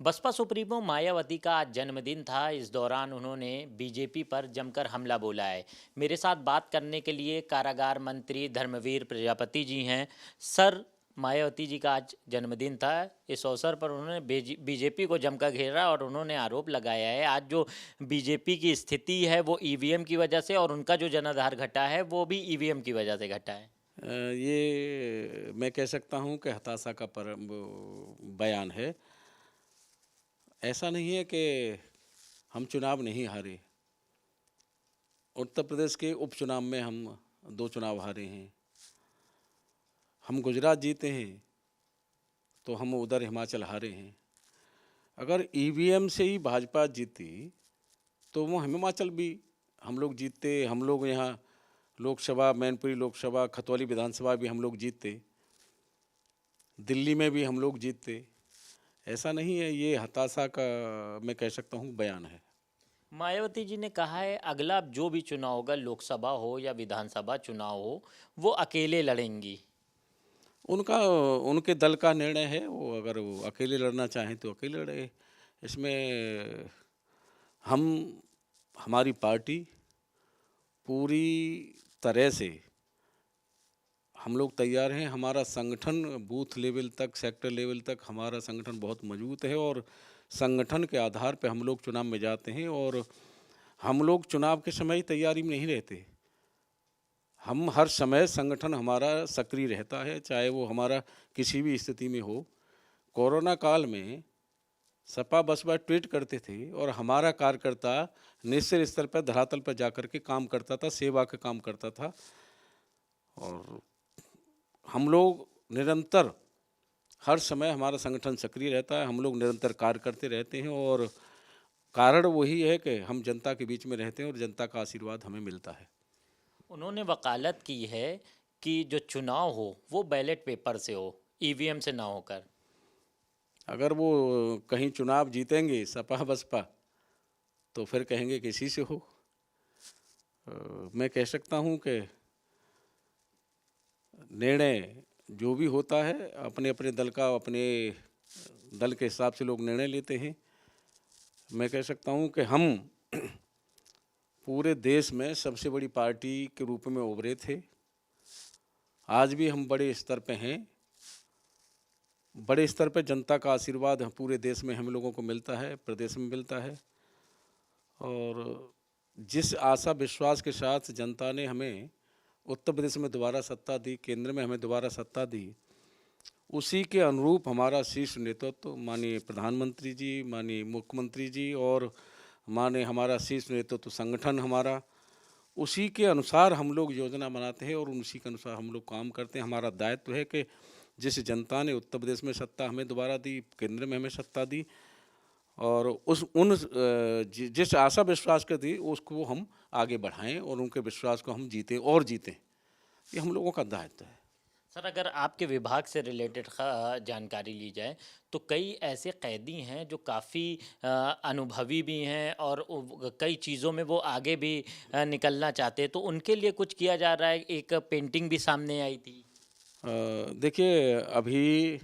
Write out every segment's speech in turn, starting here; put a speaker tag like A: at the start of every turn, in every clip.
A: Baspa supremo Mayawati का आज जन्मदिन था। इस दौरान उन्होंने बीजेपी पर जमकर हमला बोला है। मेरे साथ बात करने के लिए कारागार मंत्री धर्मवीर प्रजापति जी हैं। सर, मायावती जी का आज जन्मदिन था। इस अवसर पर उन्होंने बीजेपी को जमकर घेरा और उन्होंने आरोप लगाया है आज जो बीजेपी की स्थिति है वो ईवीएम की वजह से, और उनका जो जनाधार घटा है वो भी ईवीएम की वजह से घटा है।
B: ये मैं कह सकता हूँ कि हताशा का बयान है। ऐसा नहीं है कि हम चुनाव नहीं हारे। उत्तर प्रदेश के उपचुनाव में हम 2 चुनाव हारे हैं। हम गुजरात जीते हैं तो हम उधर हिमाचल हारे हैं। अगर ईवीएम से ही भाजपा जीती तो वो हिमाचल भी हम लोग जीतते। हम लोग यहाँ लोकसभा, मैनपुरी लोकसभा, खतौली विधानसभा भी हम लोग जीतते। दिल्ली में भी हम लोग जीतते। ऐसा नहीं है, ये हताशा का मैं कह सकता हूँ बयान है।
A: मायावती जी ने कहा है अगला जो भी चुनाव होगा, लोकसभा हो या विधानसभा चुनाव हो, वो अकेले लड़ेंगी।
B: उनका उनके दल का निर्णय है। वो अगर वो अकेले लड़ना चाहें तो अकेले लड़े। इसमें हम हमारी पार्टी पूरी तरह से हम लोग तैयार हैं। हमारा संगठन बूथ लेवल तक, सेक्टर लेवल तक हमारा संगठन बहुत मजबूत है और संगठन के आधार पर हम लोग चुनाव में जाते हैं। और हम लोग चुनाव के समय ही तैयारी में नहीं रहते। हम हर समय संगठन हमारा सक्रिय रहता है, चाहे वो हमारा किसी भी स्थिति में हो। कोरोना काल में सपा बसपा ट्वीट करते थे और हमारा कार्यकर्ता निश्चित स्तर पर धरातल पर जाकर के काम करता था, सेवा का काम करता था। और हम लोग निरंतर हर समय हमारा संगठन सक्रिय रहता है। हम लोग निरंतर कार्य करते रहते हैं और कारण वही है कि हम जनता के बीच में रहते हैं और जनता का आशीर्वाद हमें मिलता है।
A: उन्होंने वकालत की है कि जो चुनाव हो वो बैलेट पेपर से हो, ईवीएम से ना होकर।
B: अगर वो कहीं चुनाव जीतेंगे सपा बसपा तो फिर कहेंगे कि इसी से हो। मैं कह सकता हूँ कि निर्णय जो भी होता है अपने अपने दल का, अपने दल के हिसाब से लोग निर्णय लेते हैं। मैं कह सकता हूँ कि हम पूरे देश में सबसे बड़ी पार्टी के रूप में उभरे थे। आज भी हम बड़े स्तर पे हैं। बड़े स्तर पे जनता का आशीर्वाद पूरे देश में हम लोगों को मिलता है, प्रदेश में मिलता है। और जिस आशा विश्वास के साथ जनता ने हमें उत्तर प्रदेश में दोबारा सत्ता दी, केंद्र में हमें दोबारा सत्ता दी, उसी के अनुरूप हमारा शीर्ष नेतृत्व माननीय प्रधानमंत्री जी, माननीय मुख्यमंत्री जी और माननीय हमारा शीर्ष नेतृत्व संगठन हमारा, उसी के अनुसार हम लोग योजना बनाते हैं और उसी के अनुसार हम लोग काम करते हैं। हमारा दायित्व है कि जिस जनता ने उत्तर प्रदेश में सत्ता हमें दोबारा दी, केंद्र में हमें सत्ता दी, और जिस आशा विश्वास के दी उसको हम आगे बढ़ाएं और उनके विश्वास को हम जीतें और जीतें। ये हम लोगों का दायित्व है।
A: सर, अगर आपके विभाग से रिलेटेड जानकारी ली जाए तो कई ऐसे कैदी हैं जो काफ़ी अनुभवी भी हैं और कई चीज़ों में वो आगे भी निकलना चाहते हैं, तो उनके लिए कुछ किया जा रहा है। एक पेंटिंग भी सामने आई थी।
B: देखिए, अभी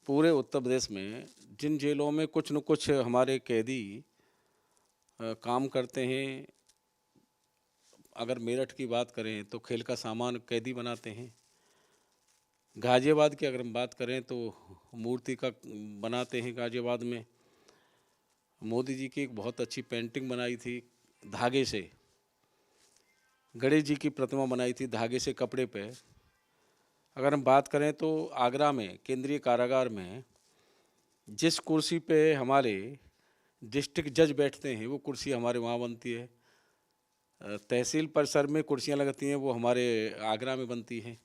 B: पूरे उत्तर प्रदेश में जिन जेलों में कुछ न कुछ हमारे कैदी काम करते हैं। अगर मेरठ की बात करें तो खेल का सामान कैदी बनाते हैं। गाज़ियाबाद की अगर हम बात करें तो मूर्ति का बनाते हैं गाज़ियाबाद में। मोदी जी की एक बहुत अच्छी पेंटिंग बनाई थी धागे से। गणेश जी की प्रतिमा बनाई थी धागे से कपड़े पे। अगर हम बात करें तो आगरा में केंद्रीय कारागार में जिस कुर्सी पे हमारे डिस्ट्रिक्ट जज बैठते हैं वो कुर्सी हमारे वहाँ बनती है। तहसील परिसर में कुर्सियाँ लगती हैं वो हमारे आगरा में बनती हैं।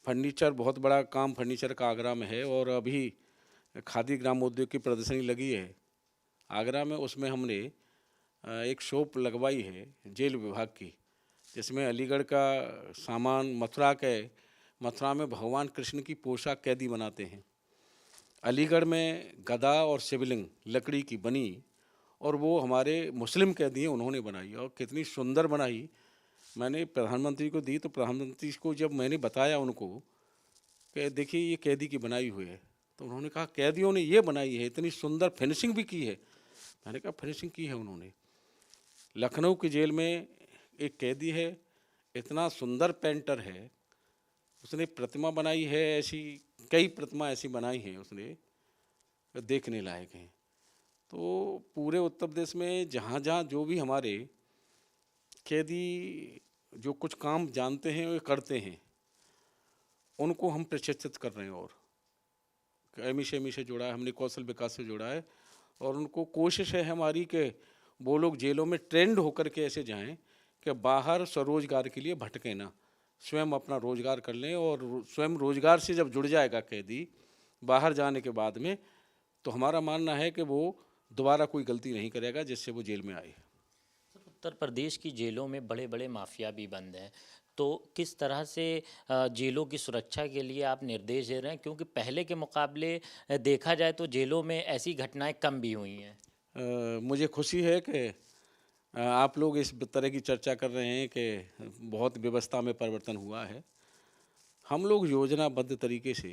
B: फर्नीचर, बहुत बड़ा काम फर्नीचर का आगरा में है। और अभी खादी ग्राम उद्योग की प्रदर्शनी लगी है आगरा में, उसमें हमने एक शॉप लगवाई है जेल विभाग की, जिसमें अलीगढ़ का सामान, मथुरा में भगवान कृष्ण की पोशाक कैदी बनाते हैं। अलीगढ़ में गदा और शिवलिंग लकड़ी की बनी और वो हमारे मुस्लिम कैदी हैं उन्होंने बनाई, और कितनी सुंदर बनाई। मैंने प्रधानमंत्री को दी तो प्रधानमंत्री को जब मैंने बताया उनको कि देखिए ये कैदी की बनाई हुई है, तो उन्होंने कहा कैदियों ने ये बनाई है, इतनी सुंदर फिनिशिंग भी की है। मैंने कहा फिनिशिंग की है उन्होंने। लखनऊ की जेल में एक कैदी है, इतना सुंदर पेंटर है, उसने प्रतिमा बनाई है ऐसी, कई प्रतिमा ऐसी बनाई हैं उसने, देखने लायक हैं। तो पूरे उत्तर प्रदेश में जहाँ जहाँ जो भी हमारे कैदी जो कुछ काम जानते हैं और करते हैं, उनको हम प्रशिक्षित कर रहे हैं। और एमी से जुड़ा है, हमने कौशल विकास से जुड़ा है, और उनको कोशिश है हमारी कि वो लोग जेलों में ट्रेंड होकर के ऐसे जाएं कि बाहर स्वरोजगार के लिए भटके ना, स्वयं अपना रोजगार कर लें। और स्वयं रोजगार से जब जुड़ जाएगा कैदी बाहर जाने के बाद में, तो हमारा मानना है कि वो दोबारा कोई गलती नहीं करेगा जिससे वो जेल में आए।
A: उत्तर प्रदेश की जेलों में बड़े बड़े माफिया भी बंद हैं, तो किस तरह से जेलों की सुरक्षा के लिए आप निर्देश दे रहे हैं, क्योंकि पहले के मुकाबले देखा जाए तो जेलों में ऐसी घटनाएं कम भी हुई हैं।
B: मुझे खुशी है कि आप लोग इस तरह की चर्चा कर रहे हैं कि बहुत व्यवस्था में परिवर्तन हुआ है। हम लोग योजनाबद्ध तरीके से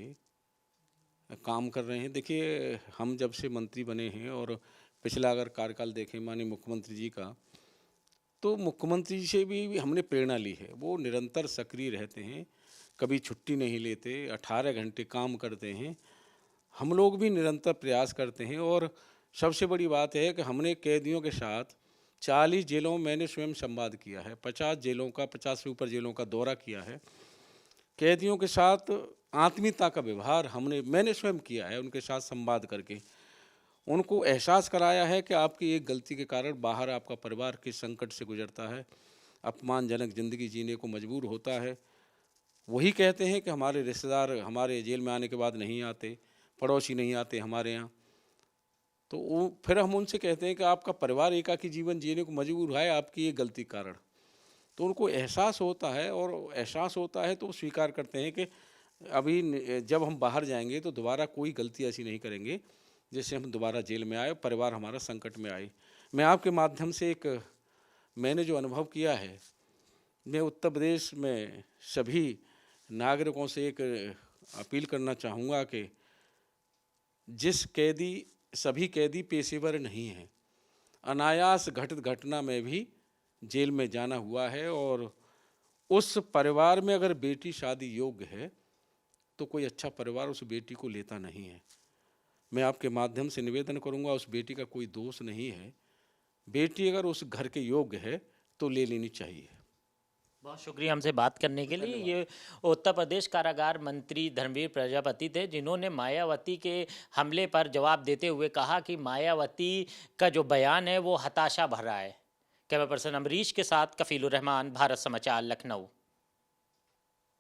B: काम कर रहे हैं। देखिए, हम जब से मंत्री बने हैं और पिछला अगर कार्यकाल देखें माननीय मुख्यमंत्री जी का, तो मुख्यमंत्री जी से भी हमने प्रेरणा ली है। वो निरंतर सक्रिय रहते हैं, कभी छुट्टी नहीं लेते, 18 घंटे काम करते हैं। हम लोग भी निरंतर प्रयास करते हैं। और सबसे बड़ी बात है कि हमने कैदियों के साथ 40 जेलों में मैंने स्वयं संवाद किया है, 50 से ऊपर जेलों का दौरा किया है। कैदियों के साथ आत्मीयता का व्यवहार मैंने स्वयं किया है, उनके साथ संवाद करके उनको एहसास कराया है कि आपकी एक गलती के कारण बाहर आपका परिवार किस संकट से गुजरता है, अपमानजनक ज़िंदगी जीने को मजबूर होता है। वही कहते हैं कि हमारे रिश्तेदार हमारे जेल में आने के बाद नहीं आते, पड़ोसी नहीं आते हमारे यहाँ। तो वो फिर हम उनसे कहते हैं कि आपका परिवार एकाकी जीवन जीने को मजबूर है आपकी ये गलती के कारण। तो उनको एहसास होता है, और एहसास होता है तो वो स्वीकार करते हैं कि अभी जब हम बाहर जाएंगे तो दोबारा कोई गलती ऐसी नहीं करेंगे जिससे हम दोबारा जेल में आए, परिवार हमारा संकट में आए। मैं आपके माध्यम से मैंने जो अनुभव किया है, मैं उत्तर प्रदेश में सभी नागरिकों से एक अपील करना चाहूँगा कि सभी कैदी पेशेवर नहीं हैं। अनायास घटित घटना में भी जेल में जाना हुआ है, और उस परिवार में अगर बेटी शादी योग्य है तो कोई अच्छा परिवार उस बेटी को लेता नहीं है। मैं आपके माध्यम से निवेदन करूंगा, उस बेटी का कोई दोष नहीं है। बेटी अगर उस घर के योग्य है तो ले लेनी चाहिए।
A: बहुत शुक्रिया हमसे बात करने के लिए। ये उत्तर प्रदेश कारागार मंत्री धर्मवीर प्रजापति थे, जिन्होंने मायावती के हमले पर जवाब देते हुए कहा कि मायावती का जो बयान है वो हताशा भरा है। कैमरा पर्सन अमरीश के साथ कफीलुर रहमान, भारत समाचार, लखनऊ।